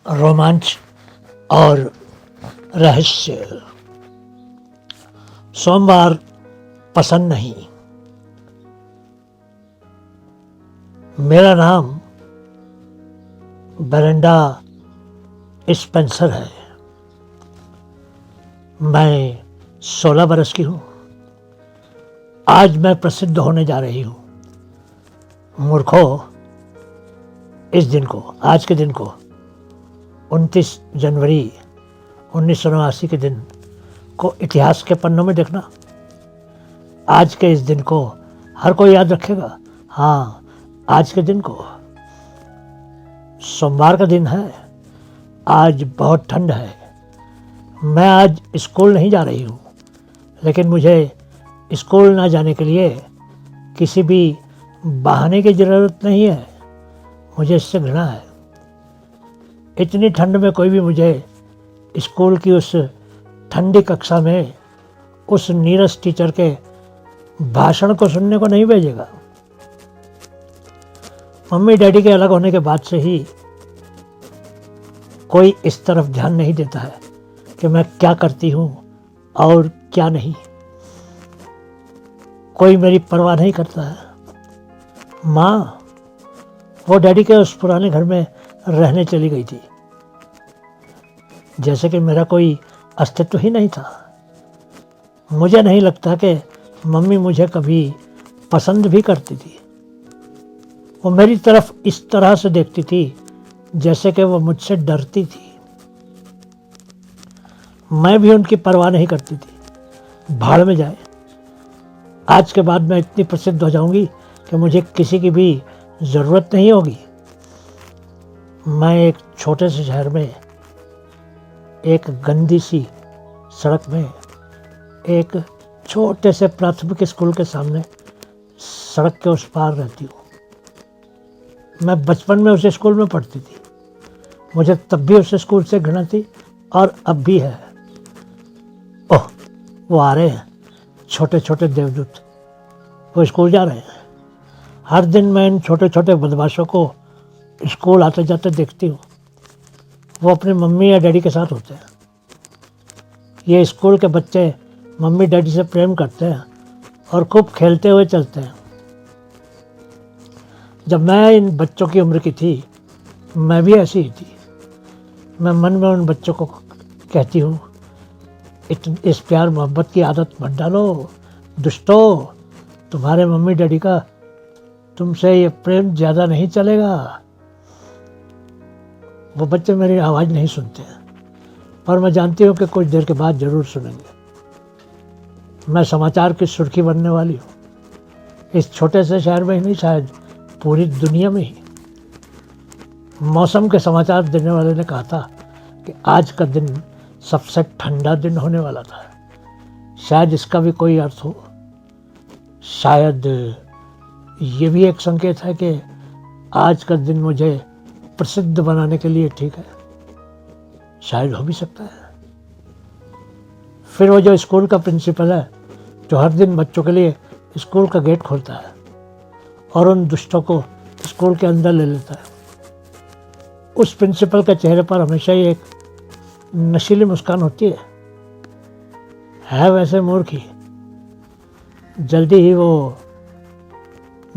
रोमांच और रहस्य। सोमवार पसंद नहीं। मेरा नाम बेरेंडा स्पेंसर है। मैं 16 बरस की हूँ। आज मैं प्रसिद्ध होने जा रही हूँ। मूर्खों, इस दिन को, आज के दिन को, 29 जनवरी 1989 के दिन को इतिहास के पन्नों में देखना। आज के इस दिन को हर कोई याद रखेगा। हाँ, आज के दिन को, सोमवार का दिन है। आज बहुत ठंड है। मैं आज स्कूल नहीं जा रही हूँ, लेकिन मुझे स्कूल ना जाने के लिए किसी भी बहाने की ज़रूरत नहीं है। मुझे इससे घृणा है। इतनी ठंड में कोई भी मुझे स्कूल की उस ठंडी कक्षा में उस नीरस टीचर के भाषण को सुनने को नहीं भेजेगा। मम्मी डैडी के अलग होने के बाद से ही कोई इस तरफ ध्यान नहीं देता है कि मैं क्या करती हूँ और क्या नहीं। कोई मेरी परवाह नहीं करता है। माँ, वो डैडी के उस पुराने घर में रहने चली गई थी, जैसे कि मेरा कोई अस्तित्व ही नहीं था। मुझे नहीं लगता कि मम्मी मुझे कभी पसंद भी करती थी। वो मेरी तरफ इस तरह से देखती थी जैसे कि वो मुझसे डरती थी। मैं भी उनकी परवाह नहीं करती थी। भाड़ में जाए। आज के बाद मैं इतनी प्रसिद्ध हो जाऊंगी कि मुझे किसी की भी ज़रूरत नहीं होगी। मैं एक छोटे से शहर में, एक गंदी सी सड़क में, एक छोटे से प्राथमिक स्कूल के सामने, सड़क के उस पार रहती हूँ। मैं बचपन में उस स्कूल में पढ़ती थी। मुझे तब भी उस स्कूल से घृणा थी और अब भी है। ओह, वो आ रहे हैं, छोटे छोटे देवदूत। वो स्कूल जा रहे हैं। हर दिन मैं इन छोटे छोटे बदमाशों को स्कूल आते जाते देखती हूँ। वो अपनी मम्मी या डैडी के साथ होते हैं। ये स्कूल के बच्चे मम्मी डैडी से प्रेम करते हैं और खूब खेलते हुए चलते हैं। जब मैं इन बच्चों की उम्र की थी, मैं भी ऐसी ही थी। मैं मन में उन बच्चों को कहती हूँ, इस प्यार मोहब्बत की आदत मत डालो दुष्टों। तुम्हारे मम्मी डैडी का तुमसे ये प्रेम ज़्यादा नहीं चलेगा। वो बच्चे मेरी आवाज़ नहीं सुनते हैं, पर मैं जानती हूँ कि कुछ देर के बाद ज़रूर सुनेंगे। मैं समाचार की सुर्खी बनने वाली हूँ। इस छोटे से शहर में ही नहीं, शायद पूरी दुनिया में ही। मौसम के समाचार देने वाले ने कहा था कि आज का दिन सबसे ठंडा दिन होने वाला था। शायद इसका भी कोई अर्थ हो। शायद ये भी एक संकेत है कि आज का दिन मुझे प्रसिद्ध बनाने के लिए ठीक है। शायद हो भी सकता है। फिर वो जो स्कूल का प्रिंसिपल है, जो हर दिन बच्चों के लिए स्कूल का गेट खोलता है और उन दुष्टों को स्कूल के अंदर ले लेता है, उस प्रिंसिपल के चेहरे पर हमेशा ही एक नशीली मुस्कान होती है वैसे मूर्ख ही। जल्दी ही वो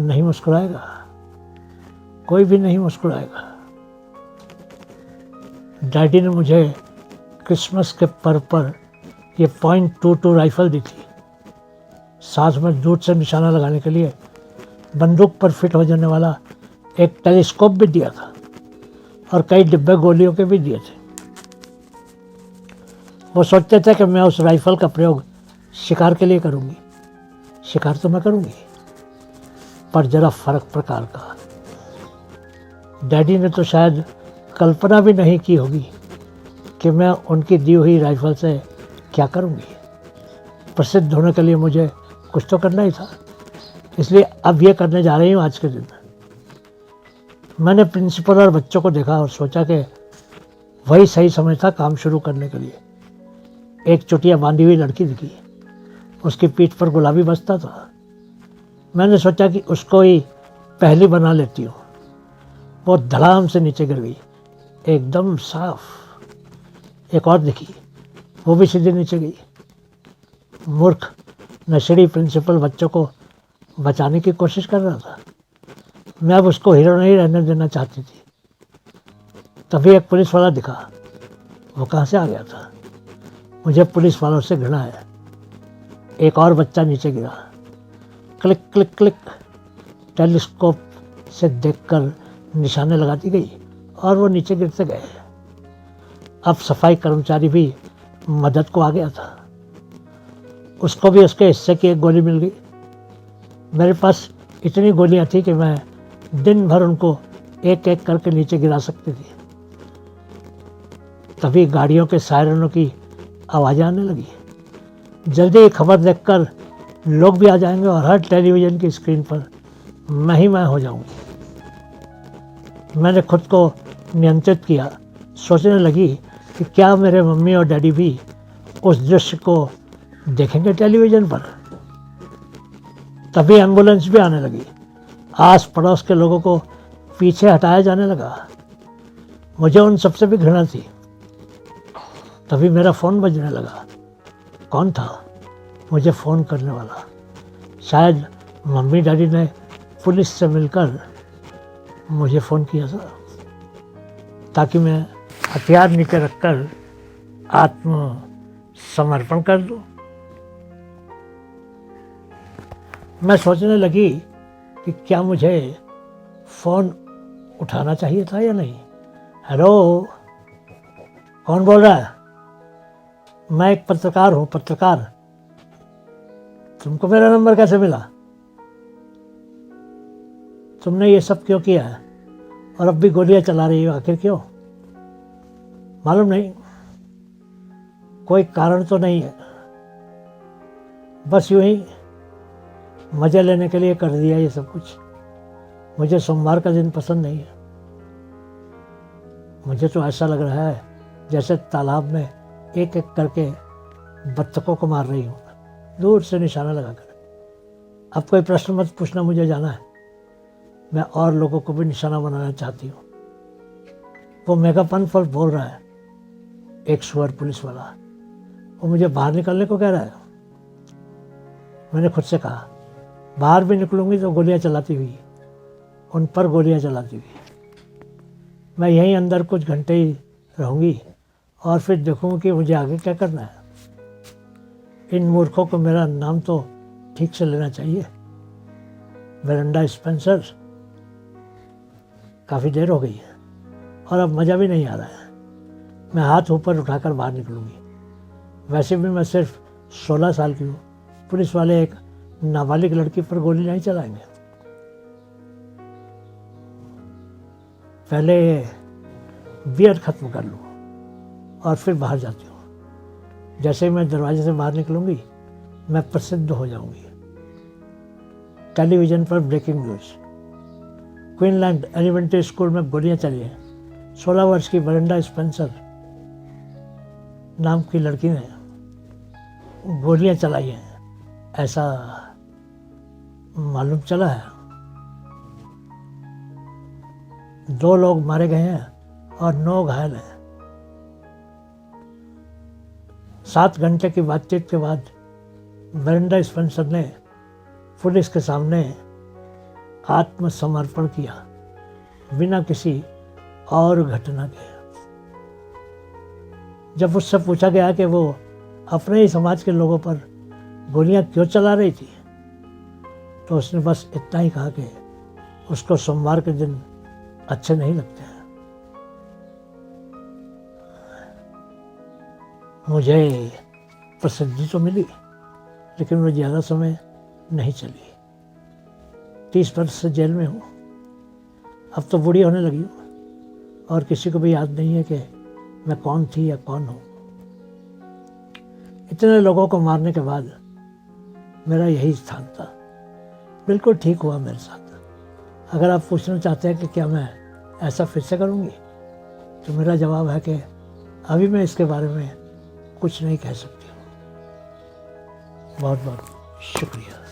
नहीं मुस्कुराएगा। कोई भी नहीं मुस्कुराएगा। डैडी ने मुझे क्रिसमस के पर्व पर ये .22 राइफल दी थी। साथ में दूर से निशाना लगाने के लिए बंदूक पर फिट हो जाने वाला एक टेलीस्कोप भी दिया था और कई डिब्बे गोलियों के भी दिए थे। वो सोचते थे कि मैं उस राइफल का प्रयोग शिकार के लिए करूँगी। शिकार तो मैं करूँगी, पर जरा फर्क प्रकार का। डैडी ने तो शायद कल्पना भी नहीं की होगी कि मैं उनकी दी हुई राइफल से क्या करूँगी। प्रसिद्ध होने के लिए मुझे कुछ तो करना ही था, इसलिए अब ये करने जा रही हूँ आज के दिन। मैंने प्रिंसिपल और बच्चों को देखा और सोचा कि वही सही समय था काम शुरू करने के लिए। एक चुटिया बांधी हुई लड़की दिखी। उसकी पीठ पर गुलाबी बस्ता था। मैंने सोचा कि उसको ही पहली बना लेती हूँ। वो धड़ाम से नीचे गिर गई एकदम साफ। एक और दिखी, वो भी सीधे नीचे गई। मूर्ख नशेड़ी प्रिंसिपल बच्चों को बचाने की कोशिश कर रहा था। मैं अब उसको हीरो नहीं रहने देना चाहती थी। तभी एक पुलिस वाला दिखा। वो कहाँ से आ गया था? मुझे पुलिस वालों से घृणा है। एक और बच्चा नीचे गिरा। क्लिक क्लिक क्लिक टेलीस्कोप से देखकर निशाने लगाती गई और वो नीचे गिरते गए। अब सफाई कर्मचारी भी मदद को आ गया था। उसको भी उसके हिस्से की एक गोली मिल गई। मेरे पास इतनी गोलियां थी कि मैं दिन भर उनको एक एक करके नीचे गिरा सकती थी। तभी गाड़ियों के सायरनों की आवाज़ें आने लगी। जल्दी ही खबर देखकर लोग भी आ जाएंगे और हर टेलीविज़न की स्क्रीन पर मैं हो जाऊंगी। मैंने खुद को नियंत्रित किया। सोचने लगी कि क्या मेरे मम्मी और डैडी भी उस दृश्य को देखेंगे टेलीविज़न पर। तभी एम्बुलेंस भी आने लगी। आस पड़ोस के लोगों को पीछे हटाया जाने लगा। मुझे उन सबसे भी घृणा थी। तभी मेरा फ़ोन बजने लगा। कौन था मुझे फ़ोन करने वाला? शायद मम्मी डैडी ने पुलिस से मिलकर मुझे फ़ोन किया था ताकि मैं हथियार नीचे रखकर आत्मसमर्पण कर दूं। मैं सोचने लगी कि क्या मुझे फ़ोन उठाना चाहिए था या नहीं। हेलो, कौन बोल रहा है? मैं एक पत्रकार हूँ। पत्रकार? तुमको मेरा नंबर कैसे मिला? तुमने ये सब क्यों किया है और अब भी गोलियां चला रही हो? आखिर क्यों? मालूम नहीं, कोई कारण तो नहीं है, बस यूं ही मज़े लेने के लिए कर दिया ये सब कुछ। मुझे सोमवार का दिन पसंद नहीं है। मुझे तो ऐसा लग रहा है जैसे तालाब में एक एक करके बत्तखों को मार रही हूँ, दूर से निशाना लगाकर। अब कोई प्रश्न मत पूछना, मुझे जाना है। मैं और लोगों को भी निशाना बनाना चाहती हूँ। वो मेगाफोन पर बोल रहा है, एक सुअर पुलिस वाला। वो मुझे बाहर निकलने को कह रहा है। मैंने खुद से कहा, बाहर भी निकलूंगी तो गोलियां चलाती हुई, उन पर गोलियां चलाती हुई। मैं यहीं अंदर कुछ घंटे ही रहूँगी और फिर देखूँगी कि मुझे आगे क्या करना है। इन मूर्खों को मेरा नाम तो ठीक से लेना चाहिए। Miranda Spencer. काफ़ी देर हो गई है और अब मज़ा भी नहीं आ रहा है। मैं हाथ ऊपर उठाकर बाहर निकलूँगी। वैसे भी मैं सिर्फ 16 साल की हूँ। पुलिस वाले एक नाबालिग लड़की पर गोली नहीं चलाएंगे। पहले बियर ख़त्म कर लूँ और फिर बाहर जाती हूँ। जैसे ही मैं दरवाजे से बाहर निकलूँगी मैं प्रसिद्ध हो जाऊँगी। टेलीविज़न पर ब्रेकिंग न्यूज़, क्वीनलैंड एलिमेंट्री स्कूल में गोलियां चली हैं। 16 वर्ष की मिरांडा स्पेंसर नाम की लड़की ने गोलियां चलाई हैं, ऐसा मालूम चला है। 2 लोग मारे गए हैं और 9 घायल हैं। 7 घंटे की बातचीत के बाद मिरांडा स्पेंसर ने पुलिस के सामने आत्मसमर्पण किया, बिना किसी और घटना के। जब उससे पूछा गया कि वो अपने ही समाज के लोगों पर गोलियां क्यों चला रही थी, तो उसने बस इतना ही कहा कि उसको सोमवार के दिन अच्छे नहीं लगते हैं। मुझे प्रसिद्धि तो मिली, लेकिन वो ज़्यादा समय नहीं चली। 30 वर्ष से जेल में हूँ। अब तो बूढ़ी होने लगी हूँ और किसी को भी याद नहीं है कि मैं कौन थी या कौन हूँ। इतने लोगों को मारने के बाद मेरा यही स्थान था। बिल्कुल ठीक हुआ मेरे साथ। अगर आप पूछना चाहते हैं कि क्या मैं ऐसा फिर से करूँगी, तो मेरा जवाब है कि अभी मैं इसके बारे में कुछ नहीं कह सकती हूँ। बहुत बहुत शुक्रिया।